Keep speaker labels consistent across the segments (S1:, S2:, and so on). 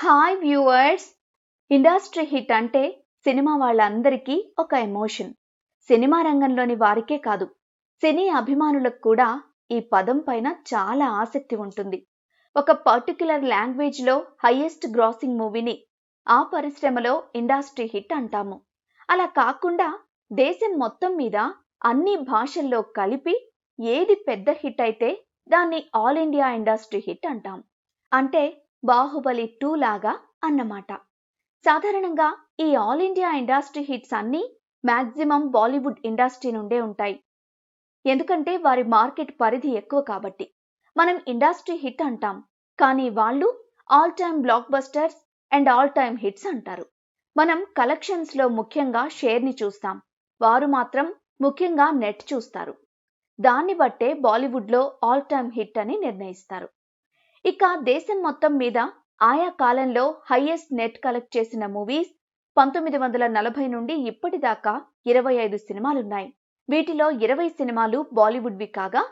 S1: Hi viewers. Industry hit అంటే cinema వాళ్ళందరికీ ఒక ఎమోషన్. సినిమా రంగంలోని వారికే కాదు, సినీ అభిమానులకు కూడా ఈ పదం పైన చాలా ఆసక్తి ఉంటుంది. ఒక పర్టిక్యులర్ లాంగ్వేజ్లో హైయెస్ట్ గ్రాసింగ్ మూవీని ఆ పరిశ్రమలో ఇండస్ట్రీ హిట్ అంటాము. అలా కాకుండా దేశం మొత్తం మీద అన్ని భాషల్లో కలిపి ఏది పెద్ద హిట్ అయితే దాన్ని ఆల్ ఇండియా ఇండస్ట్రీ హిట్ అంటాం. అంటే బాహుబలి 2 లాగా అన్నమాట. సాధారణంగా ఈ ఆల్ ఇండియా ఇండస్ట్రీ హిట్స్ అన్నీ మాక్సిమం బాలీవుడ్ ఇండస్ట్రీ నుండే ఉంటాయి. ఎందుకంటే వారి మార్కెట్ పరిధి ఎక్కువ కాబట్టి. మనం ఇండస్ట్రీ హిట్ అంటాం, కానీ వాళ్ళు all time black busters and all time hits అంటారు. మనం కలెక్షన్స్లో ముఖ్యంగా షేర్ని చూస్తాం, వారు మాత్రం ముఖ్యంగా నెట్ చూస్తారు. దాన్ని బట్టే బాలీవుడ్లో ఆల్ టైమ్ హిట్ అని నిర్ణయిస్తారు. ఇక దేశం మొత్తం మీద ఆయా కాలంలో హైయెస్ట్ నెట్ కలెక్ట్ చేసిన మూవీస్ 1940 నుండి ఇప్పటిదాకా 25 సినిమాలున్నాయి. వీటిలో 20 సినిమాలు బాలీవుడ్వి కాగా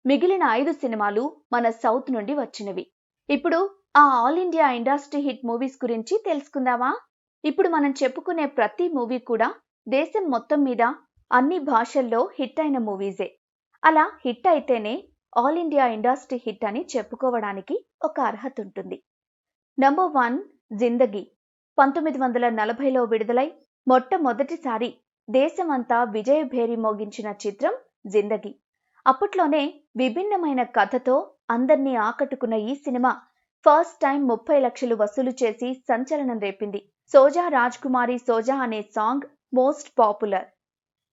S1: మిగిలిన 5 సినిమాలు మన సౌత్ నుండి వచ్చినవి. ఇప్పుడు ఆ all India industry hit movies గురించి తెలుసుకుందామా? ఇప్పుడు మనం చెప్పుకునే ప్రతి మూవీ కూడా దేశం మొత్తం మీద అన్ని భాషల్లో హిట్ అయిన మూవీసే. అలా హిట్ అయితేనే ఆల్ ఇండియా ఇండస్ట్రీ హిట్ అని చెప్పుకోవడానికి ఒక అర్హత ఉంటుంది. నంబర్ 1 జిందగీ. 1940లో విడుదలై మొట్టమొదటిసారి దేశమంతా విజయభేరి మోగించిన చిత్రం జిందగీ. అప్పట్లోనే విభిన్నమైన కథతో అందర్నీ ఆకట్టుకున్న ఈ సినిమా ఫస్ట్ టైం 30 లక్షలు వసూలు చేసి సంచలనం రేపింది. సోజా రాజ్ కుమారి సోజా అనే సాంగ్ మోస్ట్ పాపులర్.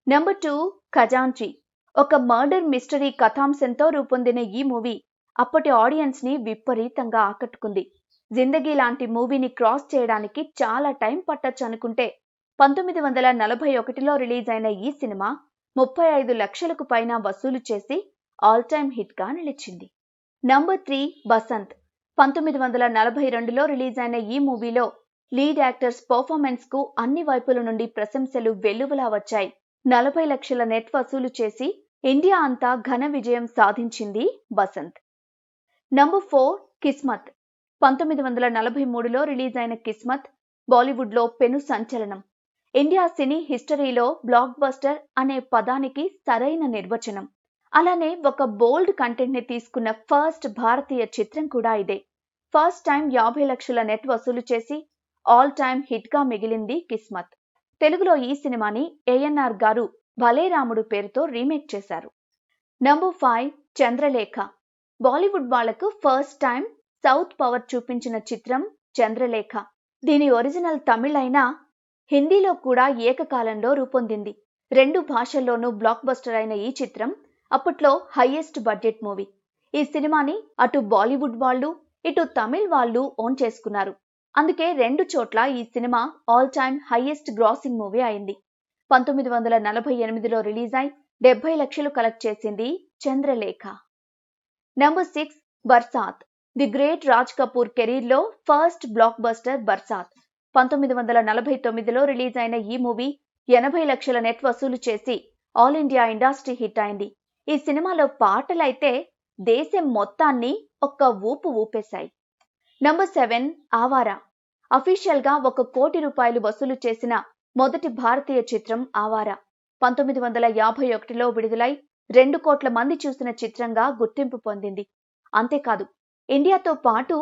S1: నంబర్ 2 ఖజాంచి. ఒక మర్డర్ మిస్టరీ కథాంశంతో రూపొందిన ఈ మూవీ అప్పటి ఆడియన్స్ ని విపరీతంగా ఆకట్టుకుంది. జిందగీ లాంటి మూవీని క్రాస్ చేయడానికి చాలా టైం పట్టొచ్చు అనుకుంటే 1941లో రిలీజ్ అయిన ఈ సినిమా 35 లక్షలకు పైన వసూలు చేసి ఆల్ టైమ్ హిట్ గా నిలిచింది. నంబర్ 3 బసంత్. 1942లో రిలీజ్ అయిన ఈ మూవీలో లీడ్ యాక్టర్స్ పర్ఫార్మెన్స్ కు అన్ని వైపుల నుండి ప్రశంసలు వెల్లువలా వచ్చాయి. 40 లక్షల నెట్ వసూలు చేసి ఇండియా అంతా ఘన విజయం సాధించింది బసంత్. నంబర్ 4 కిస్మత్. 1943లో రిలీజ్ అయిన కిస్మత్ బాలీవుడ్లో పెను సంచలనం. ఇండియా సినీ హిస్టరీలో బ్లాక్ బస్టర్ అనే పదానికి సరైన నిర్వచనం. అలానే ఒక బోల్డ్ కంటెంట్ ని తీసుకున్న ఫస్ట్ భారతీయ చిత్రం కూడా ఇదే. ఫస్ట్ టైం 50 లక్షల నెట్ వసూలు చేసి ఆల్ టైమ్ హిట్ గా మిగిలింది కిస్మత్. తెలుగులో ఈ సినిమాని ఏఎన్ఆర్ గారు భలే రాముడు పేరుతో రీమేక్ చేశారు. నంబర్ 5 చంద్రలేఖ. బాలీవుడ్ వాళ్లకు ఫస్ట్ టైం సౌత్ పవర్ చూపించిన చిత్రం చంద్రలేఖ. దీని ఒరిజినల్ తమిళ్ అయినా హిందీలో కూడా ఏకకాలంలో రూపొందింది. 2 భాషల్లోనూ బ్లాక్ బస్టర్ అయిన ఈ చిత్రం అప్పట్లో హైయెస్ట్ బడ్జెట్ మూవీ. ఈ సినిమాని అటు బాలీవుడ్ వాళ్ళు ఇటు తమిళ్ వాళ్ళు ఓన్ చేసుకున్నారు. అందుకే 2 చోట్ల ఈ cinema all time highest grossing movie అయింది. 1948లో రిలీజ్ అయి 70 లక్షలు కలెక్ట్ చేసింది Chandralekha. Number 6 Barsaat. The great Raj Kapoor career లో ఫస్ట్ బ్లాక్ బస్టర్ బర్సాత్. 1949లో రిలీజ్ అయిన ఈ మూవీ 80 లక్షల నెట్ వసూలు చేసి ఆల్ ఇండియా ఇండస్ట్రీ హిట్ అయింది. ఈ సినిమాలో పాటలైతే దేశం మొత్తాన్ని ఒక్క ఊపు ఊపేశాయి. నంబర్ 7 ఆవారా. అఫీషియల్ గా 1 కోటి రూపాయలు వసూలు చేసిన మొదటి భారతీయ చిత్రం ఆవారా. 1951లో విడుదలై 2 కోట్ల మంది చూసిన చిత్రంగా గుర్తింపు పొందింది. అంతేకాదు, ఇండియాతో పాటు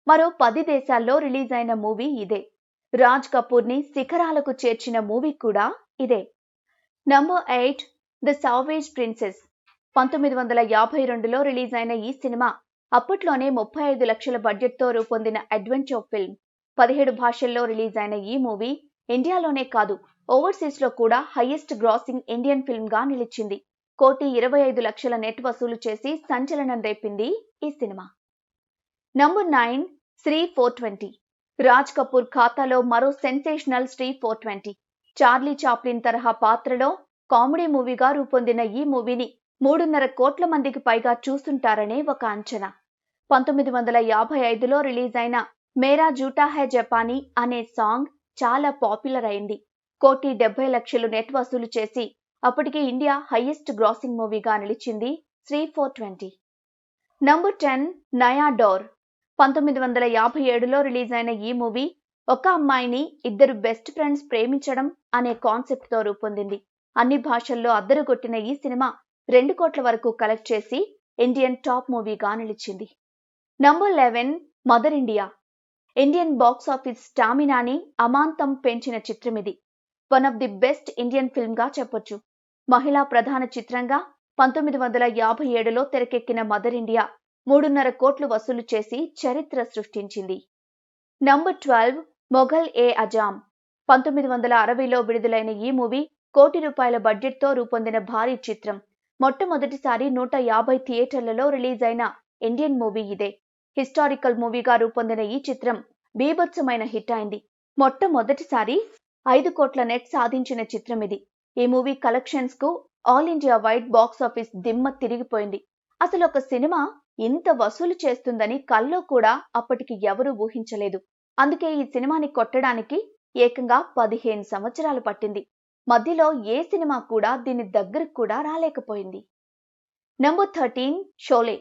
S1: మరో 10 దేశాల్లో రిలీజ్ అయిన మూవీ ఇదే. రాజ్ కపూర్ ని శిఖరాలకు చేర్చిన మూవీ కూడా ఇదే. Number 8 the savage princess. 1952లో రిలీజ్ అయిన ఈ సినిమా అప్పట్లోనే 35 లక్షల బడ్జెట్ తో రూపొందిన అడ్వెంచర్ ఫిల్మ్. 17 భాషల్లో రిలీజ్ అయిన ఈ మూవీ ఇండియాలోనే కాదు ఓవర్సీస్ లో కూడా హైయెస్ట్ గ్రాసింగ్ ఇండియన్ ఫిల్మ్ గా నిలిచింది. 1,25 లక్షల నెట్ వసూలు చేసి సంచలనం రేపింది ఈ సినిమా. నంబర్ 9 శ్రీ 420. రాజ్ కపూర్ ఖాతాలో మరో సెన్సేషనల్ శ్రీ 420. చార్లీ చాప్లిన్ తరహా పాత్రలో కామెడీ మూవీగా రూపొందిన ఈ మూవీని 3.5 కోట్ల మందికి పైగా చూస్తుంటారనే ఒక అంచనా. 1955లో రిలీజ్ అయిన మేరా జూటా హై జపానీ అనే సాంగ్ చాలా పాపులర్ అయింది. 1,70 లక్షలు నెట్ వసూలు చేసి అప్పటికి ఇండియా హైయెస్ట్ గ్రాసింగ్ మూవీగా నిలిచింది శ్రీ 420. నంబర్ 10 నయా డోర్. 1957లో రిలీజ్ అయిన ఈ మూవీ ఒక అమ్మాయిని ఇద్దరు బెస్ట్ ఫ్రెండ్స్ ప్రేమించడం అనే కాన్సెప్ట్ తో రూపొందింది. అన్ని భాషల్లో అద్దరుగొట్టిన ఈ సినిమా 2 కోట్ల వరకు కలెక్ట్ చేసి ఇండియన్ టాప్ మూవీగా నిలిచింది. Number 11 mother India. Indian box office స్టామినాని అమాంతం పెంచిన చిత్రం ఇది. One of the best Indian film గా చెప్పొచ్చు. మహిళా ప్రధాన చిత్రంగా 1957లో తెరకెక్కిన మదర్ ఇండియా 3.5 కోట్లు వసూలు చేసి చరిత్ర సృష్టించింది. నంబర్ 12 మొఘల్ ఏ అజామ్. 1960లో విడుదలైన ఈ మూవీ ₹1 కోటి బడ్జెట్తో రూపొందిన భారీ చిత్రం. మొట్టమొదటిసారి 150 థియేటర్లలో రిలీజ్ అయిన ఇండియన్ మూవీ ఇదే. హిస్టారికల్ మూవీగా రూపొందిన ఈ చిత్రం బీభత్సమైన హిట్ అయింది. మొట్టమొదటిసారి 5 కోట్ల నెట్ సాధించిన చిత్రం ఇది. ఈ మూవీ కలెక్షన్స్ కు all India wide box office దిమ్మ తిరిగిపోయింది. అసలు ఒక సినిమా ఇంత వసూలు చేస్తుందని కల్లో కూడా అప్పటికి ఎవరూ ఊహించలేదు. అందుకే ఈ సినిమాని కొట్టడానికి ఏకంగా 15 సంవత్సరాలు పట్టింది. మధ్యలో ఏ సినిమా కూడా దీని దగ్గరకు కూడా రాలేకపోయింది. నంబర్ 13 షోలే.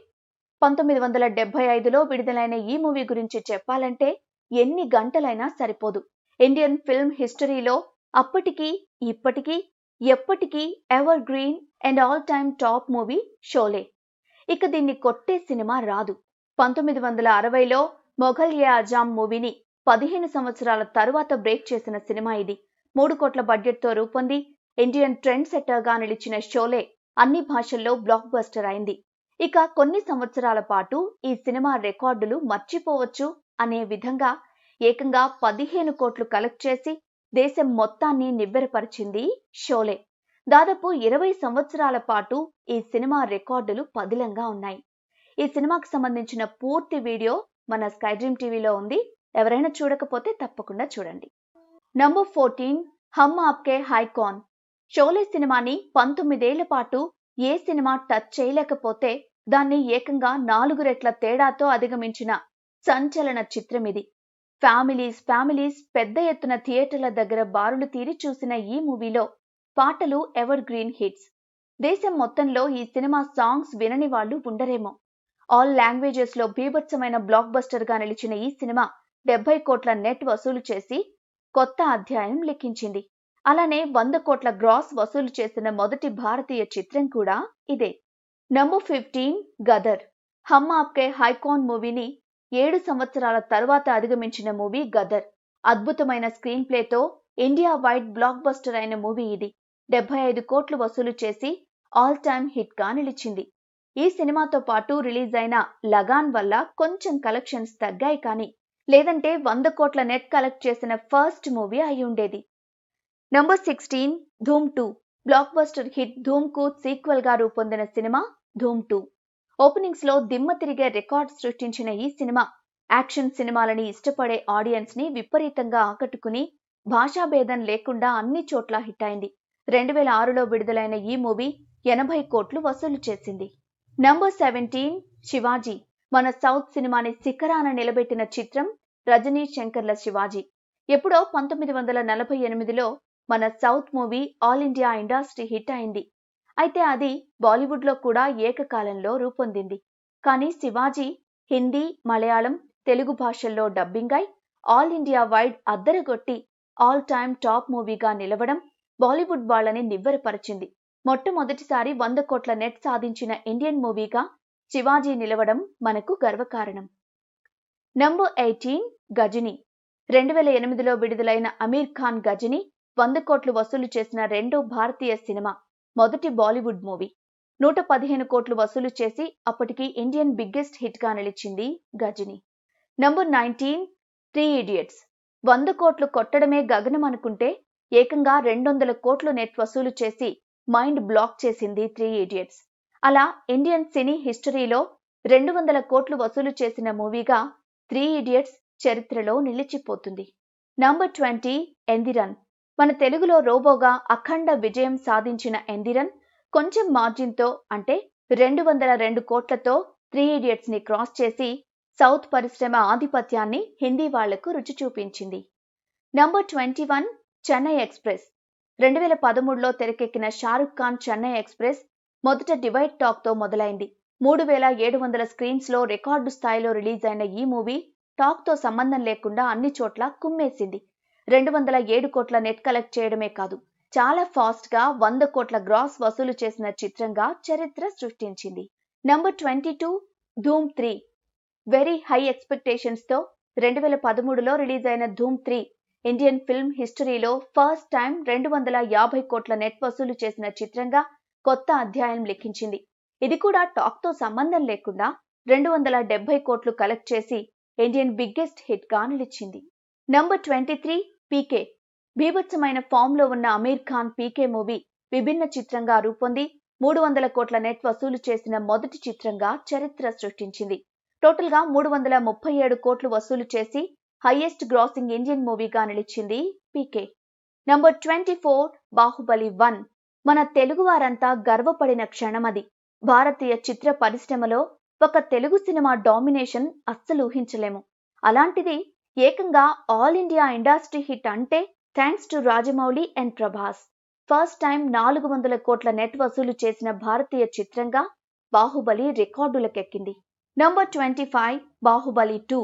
S1: 1975లో విడుదలైన ఈ మూవీ గురించి చెప్పాలంటే ఎన్ని గంటలైనా సరిపోదు. ఇండియన్ ఫిల్మ్ హిస్టరీలో అప్పటికి ఇప్పటికీ ఎప్పటికీ ever green and all time top movie Sholay. ఇక దీన్ని కొట్టే సినిమా రాదు. 1960లో మొఘల్ ఏ అజామ్ మూవీని 15 సంవత్సరాల తరువాత బ్రేక్ చేసిన సినిమా ఇది. 3 కోట్ల బడ్జెట్తో రూపొంది ఇండియన్ ట్రెండ్ సెట్టర్గా నిలిచిన షోలే అన్ని భాషల్లో బ్లాక్ బస్టర్ అయింది. ఇక కొన్ని సంవత్సరాల పాటు ఈ సినిమా రికార్డులు మర్చిపోవచ్చు అనే విధంగా ఏకంగా 15 కోట్లు కలెక్ట్ చేసి దేశం మొత్తాన్ని నివ్వెరపరిచింది షోలే. దాదాపు 20 సంవత్సరాల పాటు ఈ సినిమా రికార్డులు పదిలంగా ఉన్నాయి. ఈ సినిమాకు సంబంధించిన పూర్తి వీడియో మన స్కై డ్రీమ్ టీవీలో ఉంది. ఎవరైనా చూడకపోతే తప్పకుండా చూడండి. నంబర్ 14 హమ్ ఆప్కే హై కౌన్. షోలే సినిమాని 19 ఏళ్ల పాటు ఏ సినిమా టచ్ చేయలేకపోతే దాన్ని ఏకంగా 4 రెట్ల తేడాతో అధిగమించిన సంచలన చిత్రం ఇది. ఫ్యామిలీస్ పెద్ద ఎత్తున థియేటర్ల దగ్గర బారులు తీరి చూసిన ఈ మూవీలో పాటలు ఎవర్ గ్రీన్ హిట్స్. దేశం మొత్తంలో ఈ సినిమా సాంగ్స్ వినని వాళ్ళు ఉండరేమో. ఆల్ లాంగ్వేజెస్ లో బీభత్సమైన బ్లాక్ బస్టర్ గా నిలిచిన ఈ సినిమా 70 కోట్ల నెట్ వసూలు చేసి కొత్త అధ్యాయం లిఖించింది. అలానే 100 కోట్ల గ్రాస్ వసూలు చేసిన మొదటి భారతీయ చిత్రం కూడా ఇదే. నంబర్ 15 గదర్. హమ్ ఆప్కే హై కౌన్ మూవీని 7 సంవత్సరాల తరువాత అధిగమించిన మూవీ గదర్. అద్భుతమైన స్క్రీన్ ప్లేతో ఇండియా వైడ్ బ్లాక్ బస్టర్ అయిన మూవీ ఇది. 75 కోట్లు వసూలు చేసి ఆల్ టైమ్ హిట్ గా నిలిచింది. ఈ సినిమాతో పాటు రిలీజ్ అయిన లగాన్ వల్ల కొంచెం కలెక్షన్స్ తగ్గాయి కానీ లేదంటే 100 కోట్ల నెట్ కలెక్ట్ చేసిన ఫస్ట్ మూవీ అయి ఉండేది. నంబర్ 16 ధూమ్ 2. బ్లాక్ బస్టర్ హిట్ ధూమ్ కు సీక్వెల్ గా రూపొందిన సినిమా ధూమ్ 2. ఓపెనింగ్స్ లో దిమ్మ తిరిగే రికార్డ్ సృష్టించిన ఈ సినిమా యాక్షన్ సినిమాలని ఇష్టపడే ఆడియన్స్ ని విపరీతంగా ఆకట్టుకుని భాషాభేదం లేకుండా అన్ని చోట్ల హిట్ అయింది. 2006లో విడుదలైన ఈ మూవీ 80 కోట్లు వసూలు చేసింది. నంబర్ 17 శివాజీ. మన సౌత్ సినిమాని శిఖరాన నిలబెట్టిన చిత్రం రజనీ శంకర్ల శివాజీ. ఎప్పుడో 1948లో మన south movie all India industry hit అయింది. అయితే అది బాలీవుడ్ లో కూడా ఏకకాలంలో రూపొందింది. కానీ శివాజీ హిందీ, మలయాళం, తెలుగు భాషల్లో డబ్బింగ్ అయి ఆల్ ఇండియా వైడ్ అద్దరగొట్టి ఆల్ టైమ్ టాప్ మూవీగా నిలవడం బాలీవుడ్ వాళ్ళని నివ్వెరపరిచింది. మొట్టమొదటిసారి 100 కోట్ల నెట్ సాధించిన ఇండియన్ మూవీగా శివాజీ నిలవడం మనకు గర్వకారణం. నంబర్ 18 గజనీ. 2008లో విడుదలైన అమీర్ ఖాన్ గజనీ 100 కోట్లు వసూలు చేసిన రెండో భారతీయ సినిమా, మొదటి బాలీవుడ్ మూవీ. 115 కోట్లు వసూలు చేసి అప్పటికి ఇండియన్ బిగ్గెస్ట్ హిట్ గా నిలిచింది గజనీ. Number 19 three idiots. 100 కోట్లు కొట్టడమే గగనం అనుకుంటే ఏకంగా 200 కోట్లు నెట్ వసూలు చేసి మైండ్ బ్లాక్ చేసింది త్రీ ఇడియట్స్. అలా ఇండియన్ సినీ హిస్టరీలో 200 కోట్లు వసూలు చేసిన మూవీగా త్రీ ఇడియట్స్ చరిత్రలో నిలిచిపోతుంది. నంబర్ 20 ఎందిరన్. మన తెలుగులో రోబోగా అఖండ విజయం సాధించిన ఎందిరన్ కొంచెం మార్జిన్తో అంటే 202 కోట్లతో త్రీ ఇడియట్స్ ని క్రాస్ చేసి సౌత్ పరిశ్రమ ఆధిపత్యాన్ని హిందీ వాళ్లకు రుచి చూపించింది. Number 21 Chennai express. 2013లో తెరకెక్కిన షారుఖ్ ఖాన్ చెన్నై ఎక్స్ప్రెస్ మొదట డివైడ్ టాక్ తో మొదలైంది. 3700 స్క్రీన్స్లో రికార్డు స్థాయిలో రిలీజ్ అయిన ఈ మూవీ టాక్తో సంబంధం లేకుండా అన్ని చోట్ల కుమ్మేసింది. 207 కోట్ల నెట్ కలెక్ట్ చేయడమే కాదు, చాలా ఫాస్ట్గా 100 కోట్ల గ్రాస్ వసూలు చేసిన చిత్రంగా చరిత్ర సృష్టించింది. నంబర్ 22 ధూమ్ 3. వెరీ హై ఎక్స్పెక్టేషన్స్తో 2013లో రిలీజ్ అయిన ధూమ్ 3 ఇండియన్ ఫిల్మ్ హిస్టరీలో ఫస్ట్ టైం 250 కోట్ల నెట్ వసూలు చేసిన చిత్రంగా కొత్త అధ్యాయం లిఖించింది. ఇది కూడా టాక్తో సంబంధం లేకుండా 270 కోట్లు కలెక్ట్ చేసి ఇండియన్ బిగ్గెస్ట్ హిట్ గా నిలిచింది. నంబర్ 23 పీకే. బీభత్సమైన ఫామ్ లో ఉన్న అమీర్ ఖాన్ పీకే మూవీ విభిన్న చిత్రంగా రూపొంది 300 కోట్ల నెట్ వసూలు చేసిన మొదటి చిత్రంగా చరిత్ర సృష్టించింది. టోటల్ గా 337 కోట్లు వసూలు చేసి హైయెస్ట్ గ్రాసింగ్ ఇండియన్ మూవీగా నిలిచింది పీకే. నంబర్ 24 బాహుబలి 1. మన తెలుగువారంతా గర్వపడిన క్షణమది. భారతీయ చిత్ర పరిశ్రమలో ఒక తెలుగు సినిమా డామినేషన్ అస్సలు ఊహించలేము. అలాంటిది ఏకంగా ఆల్ ఇండియా ఇండస్ట్రీ హిట్ అంటే thanks to Rajamouli and Prabhas. First time 400 కోట్ల నెట్ వసూలు చేసిన భారతీయ చిత్రంగా బాహుబలి రికార్డులకెక్కింది. నంబర్ 25 బాహుబలి 2.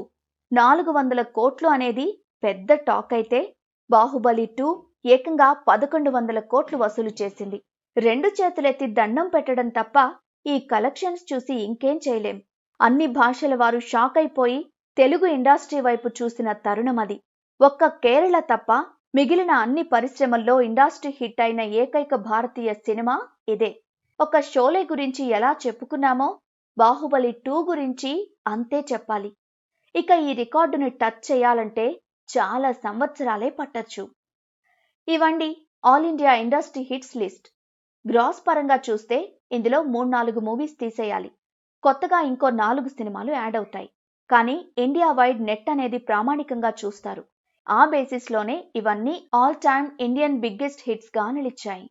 S1: 400 కోట్లు అనేది పెద్ద టాక్ అయితే బాహుబలి 2 ఏకంగా 1100 కోట్లు వసూలు చేసింది. 2 చేతులెత్తి దండం పెట్టడం తప్ప ఈ కలెక్షన్స్ చూసి ఇంకేం చేయలేం. అన్ని భాషల వారు షాక్ అయిపోయి తెలుగు ఇండస్ట్రీ వైపు చూసిన తరుణమది. ఒక్క కేరళ తప్ప మిగిలిన అన్ని పరిశ్రమల్లో ఇండస్ట్రీ హిట్ అయిన ఏకైక భారతీయ సినిమా ఇదే. ఒక షోలే గురించి ఎలా చెప్పుకున్నామో బాహుబలి 2 గురించి అంతే చెప్పాలి. ఇక ఈ రికార్డుని టచ్ చేయాలంటే చాలా సంవత్సరాలే పట్టొచ్చు. ఇవండి all India industry hits list. Gross పరంగా చూస్తే ఇందులో 3-4 మూవీస్ తీసేయాలి. కొత్తగా ఇంకో 4 సినిమాలు యాడ్ అవుతాయి. కానీ ఇండియా వైడ్ నెట్ అనేది ప్రామాణికంగా చూస్తారు. ఆ బేసిస్లోనే ఇవన్నీ all time Indian biggest hits గా నిలిచాయి.